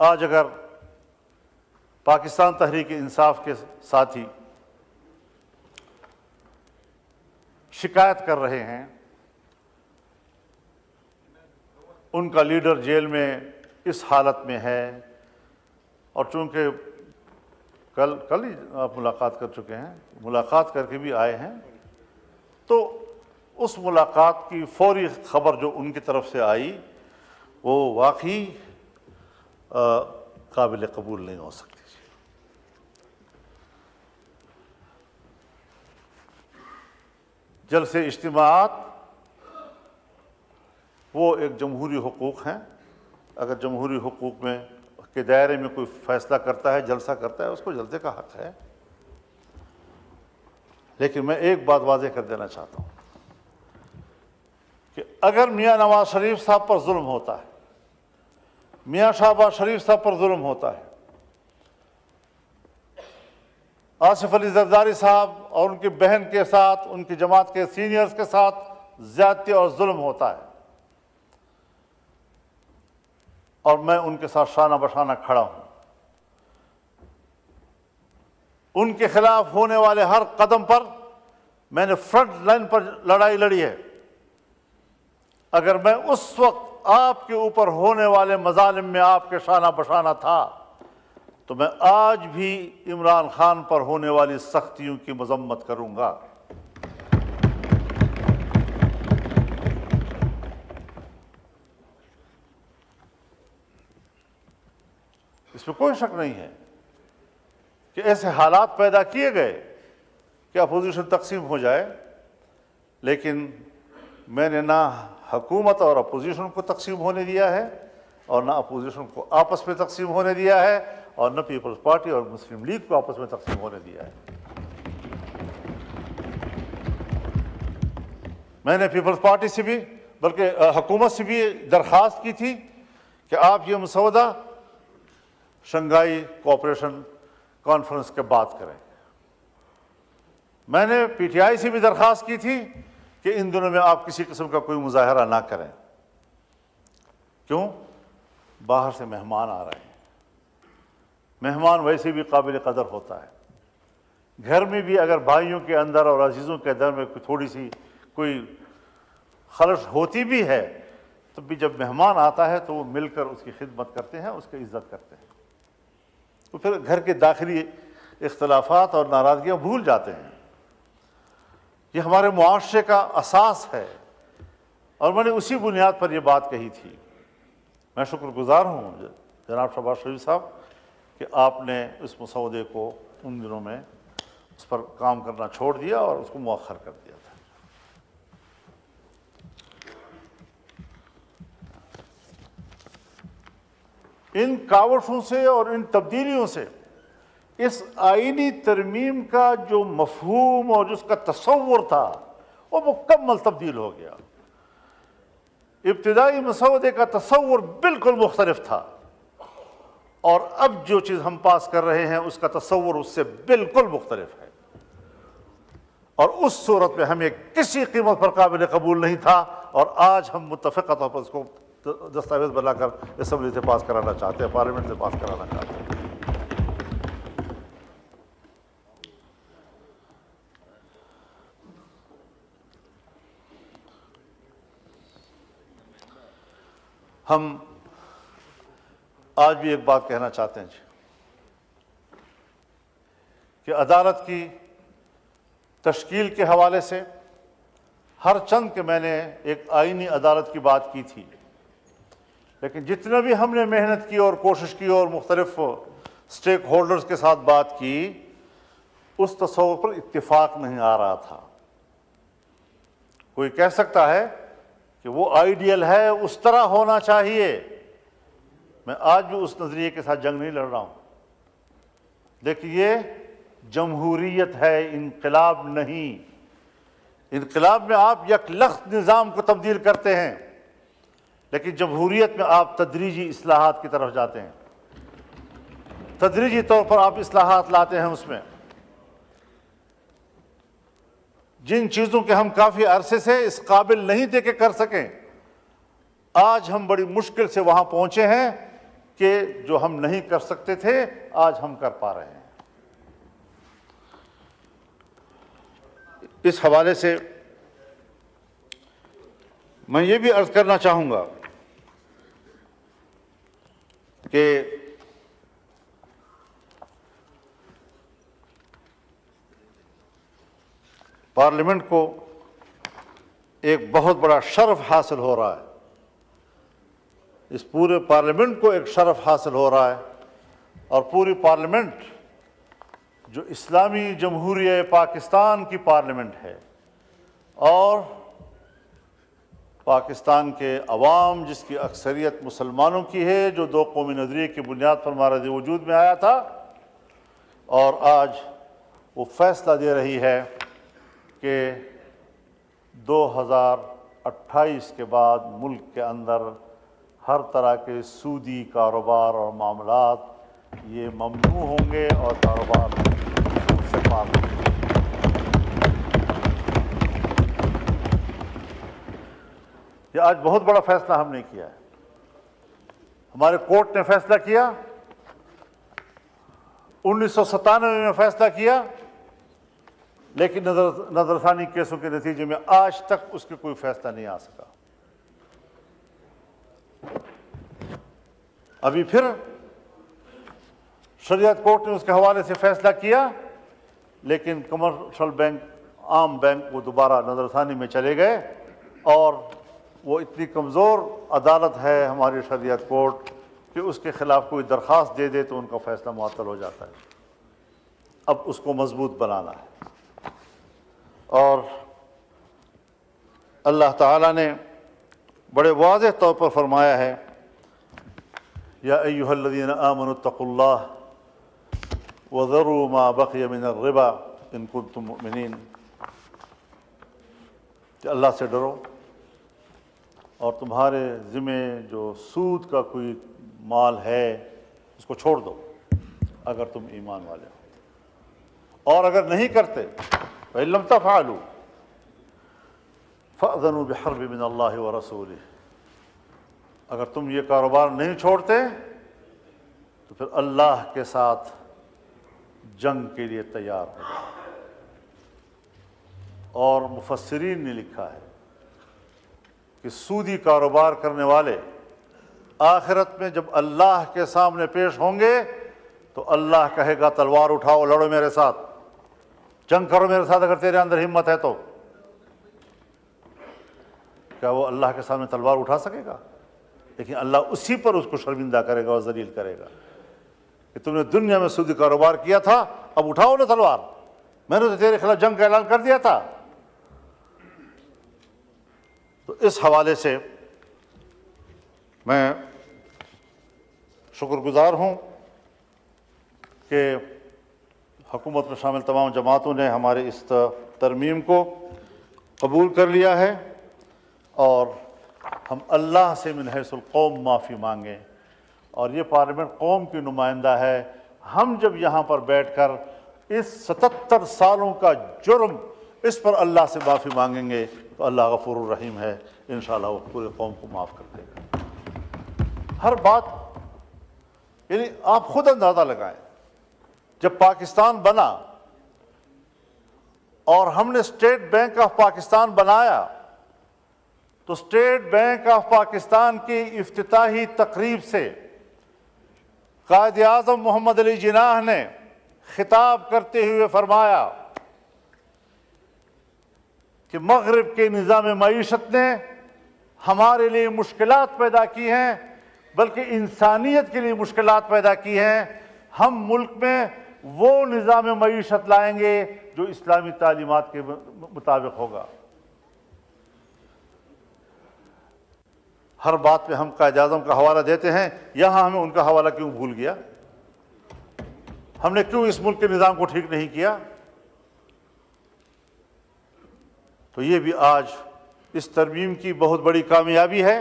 آج اگر پاکستان تحریک انصاف کے ساتھی شکایت کر رہے ہیں، ان کا لیڈر جیل میں اس حالت میں ہے، اور چونکہ کل ہی آپ ملاقات کر چکے ہیں، ملاقات کر کے بھی آئے ہیں، تو اس ملاقات کی فوری خبر جو ان کی طرف سے آئی وہ واقعی قابل قبول نہیں ہو سکتی۔ جلسے اجتماعات وہ ایک جمہوری حقوق ہیں، اگر جمہوری حقوق میں کے دائرے میں کوئی فیصلہ کرتا ہے، جلسہ کرتا ہے، اس کو جلسے کا حق ہے۔ لیکن میں ایک بات واضح کر دینا چاہتا ہوں کہ اگر میاں نواز شریف صاحب پر ظلم ہوتا ہے، میاں شہباز شریف صاحب پر ظلم ہوتا ہے، آصف علی زرداری صاحب اور ان کی بہن کے ساتھ، ان کی جماعت کے سینئرز کے ساتھ زیادتی اور ظلم ہوتا ہے، اور میں ان کے ساتھ شانہ بشانہ کھڑا ہوں، ان کے خلاف ہونے والے ہر قدم پر میں نے فرنٹ لائن پر لڑائی لڑی ہے، اگر میں اس وقت آپ کے اوپر ہونے والے مظالم میں آپ کے شانہ بشانہ تھا تو میں آج بھی عمران خان پر ہونے والی سختیوں کی مذمت کروں گا۔ اس میں کوئی شک نہیں ہے کہ ایسے حالات پیدا کیے گئے کہ اپوزیشن تقسیم ہو جائے، لیکن میں نے نہ حکومت اور اپوزیشن کو تقسیم ہونے دیا ہے، اور نہ اپوزیشن کو آپس میں تقسیم ہونے دیا ہے، اور نہ پیپلز پارٹی اور مسلم لیگ کو آپس میں تقسیم ہونے دیا ہے۔ میں نے پیپلز پارٹی سے بھی، بلکہ حکومت سے بھی درخواست کی تھی کہ آپ یہ مسودہ شنگھائی کوآپریشن کانفرنس کے بعد کریں۔ میں نے پی ٹی آئی سے بھی درخواست کی تھی کہ ان دنوں میں آپ کسی قسم کا کوئی مظاہرہ نہ کریں۔ کیوں؟ باہر سے مہمان آ رہے ہیں، مہمان ویسے بھی قابل قدر ہوتا ہے، گھر میں بھی اگر بھائیوں کے اندر اور عزیزوں کے اندر میں تھوڑی سی کوئی خلش ہوتی بھی ہے تو بھی جب مہمان آتا ہے تو وہ مل کر اس کی خدمت کرتے ہیں، اس کی عزت کرتے ہیں، تو پھر گھر کے داخلی اختلافات اور ناراضگیاں بھول جاتے ہیں۔ یہ ہمارے معاشرے کا اساس ہے، اور میں نے اسی بنیاد پر یہ بات کہی تھی۔ میں شکر گزار ہوں جناب شہباز شریف صاحب کہ آپ نے اس مسودے کو ان دنوں میں اس پر کام کرنا چھوڑ دیا اور اس کو مؤخر کر دیا تھا۔ ان کاوشوں سے اور ان تبدیلیوں سے اس آئینی ترمیم کا جو مفہوم اور جس کا تصور تھا وہ مکمل تبدیل ہو گیا۔ ابتدائی مسودے کا تصور بالکل مختلف تھا، اور اب جو چیز ہم پاس کر رہے ہیں اس کا تصور اس سے بالکل مختلف ہے، اور اس صورت میں ہمیں کسی قیمت پر قابل قبول نہیں تھا، اور آج ہم متفقہ طور پر اس کو دستاویز بنا کر اسمبلی سے پاس کرانا چاہتے ہیں، پارلیمنٹ سے پاس کرانا چاہتے ہیں۔ ہم آج بھی ایک بات کہنا چاہتے ہیں کہ عدالت کی تشکیل کے حوالے سے ہر چند کہ میں نے ایک آئینی عدالت کی بات کی تھی، لیکن جتنا بھی ہم نے محنت کی اور کوشش کی اور مختلف سٹیک ہولڈرز کے ساتھ بات کی، اس تصور پر اتفاق نہیں آ رہا تھا۔ کوئی کہہ سکتا ہے کہ وہ آئیڈیل ہے، اس طرح ہونا چاہیے، میں آج بھی اس نظریے کے ساتھ جنگ نہیں لڑ رہا ہوں، لیکن یہ جمہوریت ہے، انقلاب نہیں۔ انقلاب میں آپ یک لخت نظام کو تبدیل کرتے ہیں، لیکن جمہوریت میں آپ تدریجی اصلاحات کی طرف جاتے ہیں، تدریجی طور پر آپ اصلاحات لاتے ہیں۔ اس میں جن چیزوں کے ہم کافی عرصے سے اس قابل نہیں تھے کہ کر سکیں، آج ہم بڑی مشکل سے وہاں پہنچے ہیں کہ جو ہم نہیں کر سکتے تھے آج ہم کر پا رہے ہیں۔ اس حوالے سے میں یہ بھی عرض کرنا چاہوں گا کہ پارلیمنٹ کو ایک بہت بڑا شرف حاصل ہو رہا ہے، اس پورے پارلیمنٹ کو ایک شرف حاصل ہو رہا ہے، اور پوری پارلیمنٹ جو اسلامی جمہوریہ پاکستان کی پارلیمنٹ ہے، اور پاکستان کے عوام جس کی اکثریت مسلمانوں کی ہے، جو دو قومی نظریے کی بنیاد پر مہارت وجود میں آیا تھا، اور آج وہ فیصلہ دے رہی ہے کہ 2028 کے بعد ملک کے اندر ہر طرح کے سودی کاروبار اور معاملات یہ ممنوع ہوں گے اور کاروبار سود سے پاک ہوں گے۔ یہ آج بہت بڑا فیصلہ ہم نے کیا ہے، ہمارے کورٹ نے فیصلہ کیا، 1997 میں فیصلہ کیا، لیکن نظر ثانی کیسوں کے نتیجے میں آج تک اس کے کوئی فیصلہ نہیں آ سکا۔ ابھی پھر شریعت کورٹ نے اس کے حوالے سے فیصلہ کیا، لیکن کمرشل بینک، عام بینک، وہ دوبارہ نظر ثانی میں چلے گئے، اور وہ اتنی کمزور عدالت ہے ہماری شریعت کورٹ کہ اس کے خلاف کوئی درخواست دے دے تو ان کا فیصلہ معطل ہو جاتا ہے۔ اب اس کو مضبوط بنانا ہے، اور اللہ تعالیٰ نے بڑے واضح طور پر فرمایا ہے، یا ایھا الذین آمنوا اتقوا اللہ وذروا ما بقی من الربا ان کنتم مؤمنین، کہ اللہ سے ڈرو اور تمہارے ذمہ جو سود کا کوئی مال ہے اس کو چھوڑ دو اگر تم ایمان والے ہو، اور اگر نہیں کرتے فإن لم تفعلوا فأذنوا بحرب من اللہ ورسولہ، اگر تم یہ کاروبار نہیں چھوڑتے تو پھر اللہ کے ساتھ جنگ کے لیے تیار ہو جاؤ۔ اور مفسرین نے لکھا ہے کہ سودی کاروبار کرنے والے آخرت میں جب اللہ کے سامنے پیش ہوں گے تو اللہ کہے گا تلوار اٹھاؤ، لڑو میرے ساتھ، جنگ کرو میرے ساتھ اگر تیرے اندر ہمت ہے تو۔ کیا وہ اللہ کے سامنے تلوار اٹھا سکے گا؟ لیکن اللہ اسی پر اس کو شرمندہ کرے گا اور ذلیل کرے گا کہ تم نے دنیا میں سودی کاروبار کیا تھا، اب اٹھاؤ نا تلوار، میں نے تو تیرے خلاف جنگ کا اعلان کر دیا تھا۔ تو اس حوالے سے میں شکر گزار ہوں کہ حکومت میں شامل تمام جماعتوں نے ہمارے اس ترمیم کو قبول کر لیا ہے، اور ہم اللہ سے من حیث القوم معافی مانگیں، اور یہ پارلیمنٹ قوم کی نمائندہ ہے۔ ہم جب یہاں پر بیٹھ کر اس 77 سالوں کا جرم اس پر اللہ سے معافی مانگیں گے تو اللہ غفور الرحیم ہے، انشاءاللہ وہ پورے قوم کو معاف کر دے گا۔ ہر بات یعنی آپ خود اندازہ لگائیں، جب پاکستان بنا اور ہم نے اسٹیٹ بینک آف پاکستان بنایا تو اسٹیٹ بینک آف پاکستان کی افتتاحی تقریب سے قائد اعظم محمد علی جناح نے خطاب کرتے ہوئے فرمایا کہ مغرب کے نظام معیشت نے ہمارے لیے مشکلات پیدا کی ہیں، بلکہ انسانیت کے لیے مشکلات پیدا کی ہیں۔ ہم ملک میں وہ نظام معیشت لائیں گے جو اسلامی تعلیمات کے مطابق ہوگا۔ ہر بات پہ ہم قائد اعظم کا حوالہ دیتے ہیں، یہاں ہمیں ان کا حوالہ کیوں بھول گیا؟ ہم نے کیوں اس ملک کے نظام کو ٹھیک نہیں کیا؟ تو یہ بھی آج اس ترمیم کی بہت بڑی کامیابی ہے